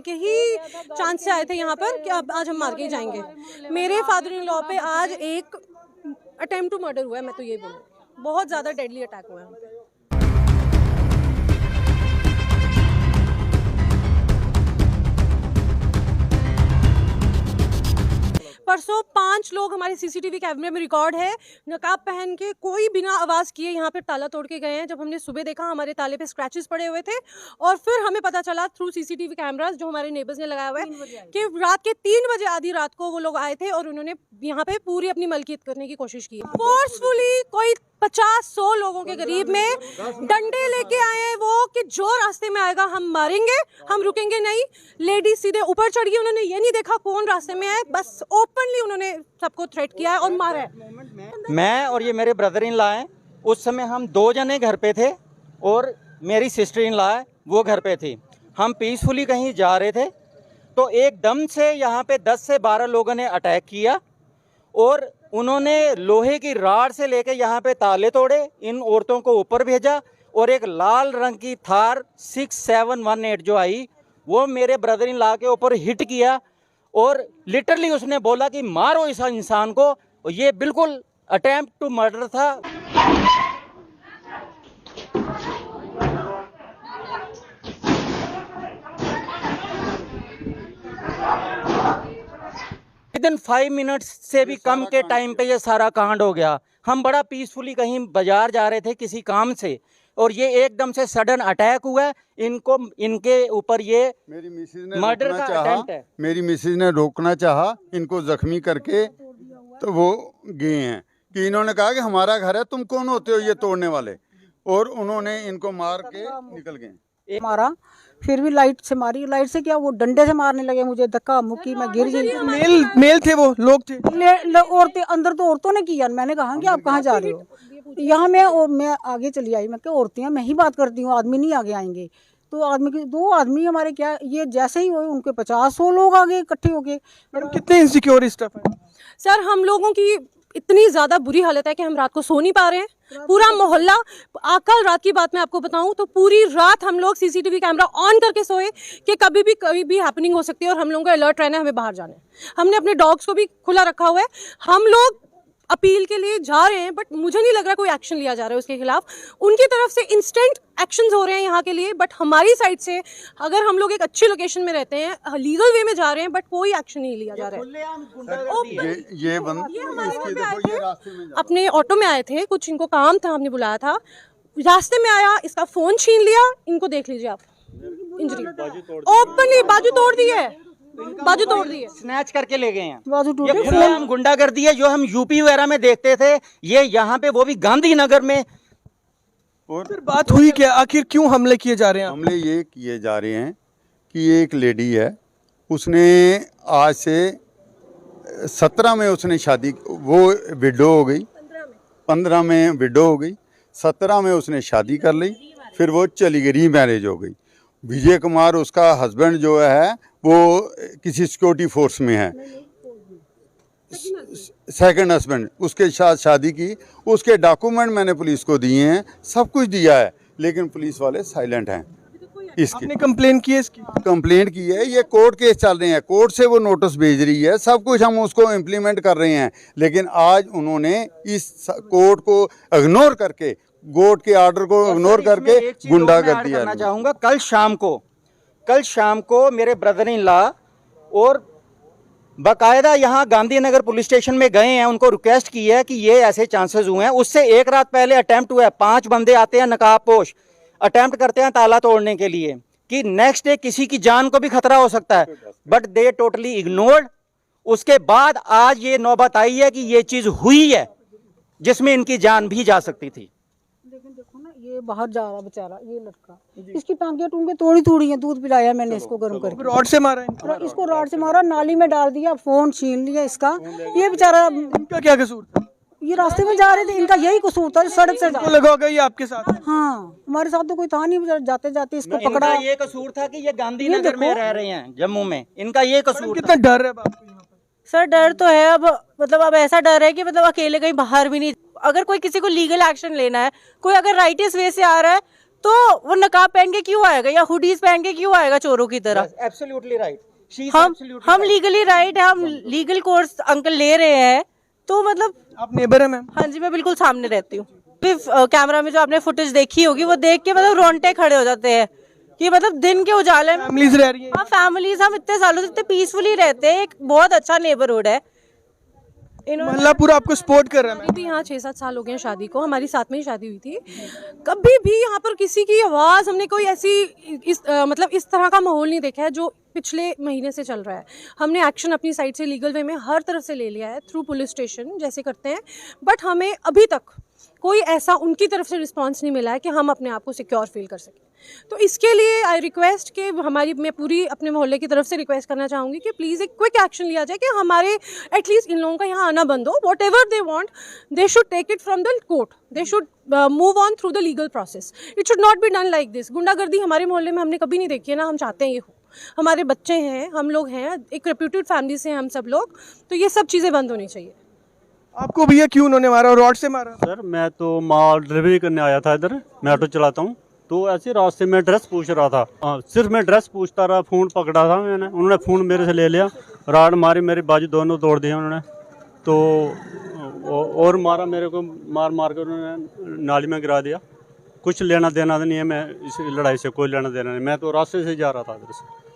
आने के ही चांस से आए थे यहाँ पर कि अब आज हम मार के ही जाएंगे। मेरे फादर इन लॉ पे आज एक अटेम्प्ट टू मर्डर हुआ है, मैं तो ये बोलूँ बहुत ज़्यादा डेडली अटैक हुआ है। परसों 5 लोग हमारे सीसीटीवी कैमरे में रिकॉर्ड है, नकाब पहन के कोई बिना आवाज़ किए यहाँ पे ताला तोड़ के गए हैं। जब हमने सुबह देखा हमारे ताले पे स्क्रैचेस पड़े हुए थे और फिर हमें पता चला थ्रू सीसीटीवी कैमरास जो हमारे नेबर्स ने लगाया हुआ है कि रात के 3 बजे आधी रात को वो लोग आए थे और उन्होंने यहाँ पे पूरी अपनी मलकियत करने की कोशिश की। फोर्सफुली कोई 50-100 लोगों के करीब में डंडे लेके आए हैं वो कि जो रास्ते में आएगा हम मारेंगे, हम रुकेंगे नहीं। लेडी सीधे ऊपर चढ़ गई, उन्होंने ये नहीं देखा कौन रास्ते में है, बस ओपनली उन्होंने सबको थ्रेट किया है और मारा है। मैं और ये मेरे ब्रदर इन लॉ हैं, उस समय हम 2 जने घर पे थे और मेरी सिस्टर इन लॉ है वो घर पे थी। हम पीसफुली कहीं जा रहे थे तो एकदम से यहाँ पे 10 से 12 लोगों ने अटैक किया और उन्होंने लोहे की राड से लेके यहाँ पे ताले तोड़े, इन औरतों को ऊपर भेजा और एक लाल रंग की थार 6718 जो आई वो मेरे ब्रदर इन लॉ के ऊपर हिट किया और लिटरली उसने बोला कि मारो इस इंसान को। ये बिल्कुल अटेम्प्ट टू मर्डर था। विदिन 5 मिनट्स से भी कम के टाइम पे ये सारा कांड हो गया। हम बड़ा पीसफुली कहीं बाजार जा रहे थे किसी काम से और ये एकदम से सडन अटैक हुआ है। इनको इनके ऊपर ये मेरी मिसेज ने मर्डर का अटेम्प्ट है। मेरी मिसेज ने रोकना चाहा, इनको जख्मी करके तो वो गए हैं कि इन्होंने कहा कि हमारा घर है, तुम कौन होते हो ये तोड़ने वाले, और उन्होंने इनको मार के निकल गए। मारा, फिर भी लाइट से मारी। लाइट से क्या, वो डंडे से मारने लगे मुझे, धक्का मुक्की, मैं गिर गई। मेल थे, वो लोग थे, औरतें अंदर, तो औरतों ने किया। मैंने कहा कि आप कहाँ जा रहे हो, यहाँ मैं आगे चली आई। मैं क्या औरतें हैं, मैं ही बात करती हूँ, आदमी नहीं आगे आएंगे। तो आदमी के 2 आदमी हमारे क्या, ये जैसे ही हुए उनके 50-100 लोग आगे इकट्ठे हो गए। मैडम कितने इनसिक्योर स्टफ है सर, हम लोगों की इतनी ज़्यादा बुरी हालत है कि हम रात को सो नहीं पा रहे हैं। पूरा मोहल्ला, कल रात की बात मैं आपको बताऊं तो पूरी रात हम लोग सीसीटीवी कैमरा ऑन करके सोए कि कभी भी हैपनिंग हो सकती है और हम लोगों को अलर्ट रहना है, हमें बाहर जाना है। हमने अपने डॉग्स को भी खुला रखा हुआ है। हम लोग अपील के लिए जा रहे हैं बट मुझे नहीं लग रहा कोई एक्शन लिया जा रहा है उसके खिलाफ। उनकी तरफ से इंस्टेंट एक्शंस हो रहे हैं यहाँ के लिए, बट हमारी साइड से अगर हम लोग एक अच्छी लोकेशन में रहते हैं, लीगल वे में जा रहे हैं, बट कोई एक्शन नहीं लिया जा रहा है। ये अपने ऑटो में आए थे, कुछ इनको काम था, हमने बुलाया था, रास्ते में आया, इसका फोन छीन लिया। इनको देख लीजिए आप, इंजरी ओपनली, बाजू तोड़ दी है, बाजू तोड़ दी है, स्नैच करके ले गए हैं। बाजू ये खुलेआम गुंडागर्दी है जो हम यूपी वगैरह में देखते थे, ये यहाँ पे वो भी गांधीनगर में। और फिर बात हुई क्या, आखिर क्यों हमले किए जा रहे हैं? हमले ये किए जा रहे हैं कि एक लेडी है, उसने आज से 17 में उसने शादी, वो विडो हो गई, 15 में विडो हो गई, 17 में उसने शादी कर ली, फिर वो चली गई, रीमैरिज हो गई। विजय कुमार उसका हस्बैंड जो है वो किसी सिक्योरिटी फोर्स में है, सेकंड हस्बैंड, उसके साथ शादी की। उसके डॉक्यूमेंट मैंने पुलिस को दिए हैं, सब कुछ दिया है, लेकिन पुलिस वाले साइलेंट हैं। इसकी आपने कंप्लेन की है? इसकी कंप्लेंट की है, ये कोर्ट केस चल रहे हैं, कोर्ट से वो नोटिस भेज रही है, सब कुछ हम उसको इम्प्लीमेंट कर रहे हैं, लेकिन आज उन्होंने इस कोर्ट को इग्नोर करके, कोर्ट के ऑर्डर को इग्नोर करके गुंडागर्दी करना चाहूँगा। कल शाम को मेरे ब्रदर इन लॉ और बाकायदा यहाँ गांधीनगर पुलिस स्टेशन में गए हैं, उनको रिक्वेस्ट की है कि ये ऐसे चांसेस हुए हैं। उससे एक रात पहले अटेम्प्ट हुआ है, 5 बंदे आते हैं नकाबपोश, अटेम्प्ट करते हैं ताला तोड़ने के लिए कि नेक्स्ट डे किसी की जान को भी खतरा हो सकता है, बट दे टोटली इग्नोर्ड। उसके बाद आज ये नौबत आई है कि ये चीज़ हुई है जिसमें इनकी जान भी जा सकती थी। देखो ना, ये बाहर जा रहा बेचारा, ये लड़का, इसकी टांगे टूंगे तोड़ी हैं, दूध पिलाया मैंने इसको गर्म करके, रॉड से मारा है? इसको रॉड से मारा, नाली में डाल दिया, फोन छीन लिया इसका। ये बेचारा, इनका क्या कसूर था? ये रास्ते में जा रहे थे, इनका यही कसूर था, सड़क से जा। लगा होगा ये आपके साथ? हाँ, हमारे साथ तो कोई था नहीं, जाते जाते इसको पकड़ा। ये कसूर था कि ये गांधीनगर में रह रहे हैं, जम्मू में, इनका ये कसूर। कितना डर है बाप को यहाँ पर? सर डर तो है, अब ऐसा डर है कि अकेले कहीं बाहर भी नहीं। अगर कोई किसी को लीगल एक्शन लेना है, कोई अगर राइटियस वे से आ रहा है तो वो नकाब पहन के क्यों आएगा या हुडीज पहन के क्यों आएगा चोरों की तरह? एब्सोल्युटली राइट, हम लीगली राइट है, हम लीगल कोर्स अंकल ले रहे हैं, तो मतलब आप नेबर है मैम? हाँ जी, मैं बिल्कुल सामने रहती हूँ। कैमरा में जो आपने फुटेज देखी होगी वो देख के मतलब रोंगटे खड़े हो जाते हैं कि मतलब दिन के उजाले में फैमिलीज रह रही है? हाँ, फैमिलीज, हम इतने सालों से इतने पीसफुली रहते हैं, एक बहुत अच्छा नेबरहुड है। मोहल्ला पूरा आपको सपोर्ट कर रहा है मैम? भी यहाँ 6-7 साल हो गए हैं शादी को, हमारी साथ में ही शादी हुई थी। कभी भी यहाँ पर किसी की आवाज़ हमने कोई ऐसी मतलब इस तरह का माहौल नहीं देखा है जो पिछले महीने से चल रहा है। हमने एक्शन अपनी साइड से लीगल वे में हर तरफ से ले लिया है, थ्रू पुलिस स्टेशन जैसे करते हैं, बट हमें अभी तक कोई ऐसा उनकी तरफ से रिस्पांस नहीं मिला है कि हम अपने आप को सिक्योर फील कर सकें। तो इसके लिए आई रिक्वेस्ट कि मैं पूरी अपने मोहल्ले की तरफ से रिक्वेस्ट करना चाहूँगी कि प्लीज़ एक क्विक एक्शन लिया जाए कि हमारे एटलीस्ट इन लोगों का यहाँ आना बंद हो। Whatever they want, they should take it from the court, they should move on through the legal process. It should not be done like this. गुंडागर्दी हमारे मोहल्ले में हमने कभी नहीं देखी है, ना हम चाहते हैं ये हो। हमारे बच्चे हैं, हम लोग हैं, एक रेप्यूटेड फैमिली से हैं हम सब लोग, तो ये सब चीज़ें बंद होनी चाहिए। आपको भैया क्यों उन्होंने मारा, रॉड से मारा? सर मैं तो माल डिलीवरी करने आया था इधर, मैं ऑटो चलाता हूँ, तो ऐसे रास्ते में ड्रेस पूछ रहा था। सिर्फ मैं ड्रेस पूछता रहा, फ़ोन पकड़ा था मैंने, उन्होंने फ़ोन मेरे से ले लिया, राड मारी, मेरी बाजू दोनों तोड़ दिए उन्होंने, तो और मारा मेरे को, मार मार कर उन्होंने नाली में गिरा दिया। कुछ लेना देना नहीं है, मैं इस लड़ाई से कोई लेना देना नहीं, मैं तो रास्ते से जा रहा था इधर से।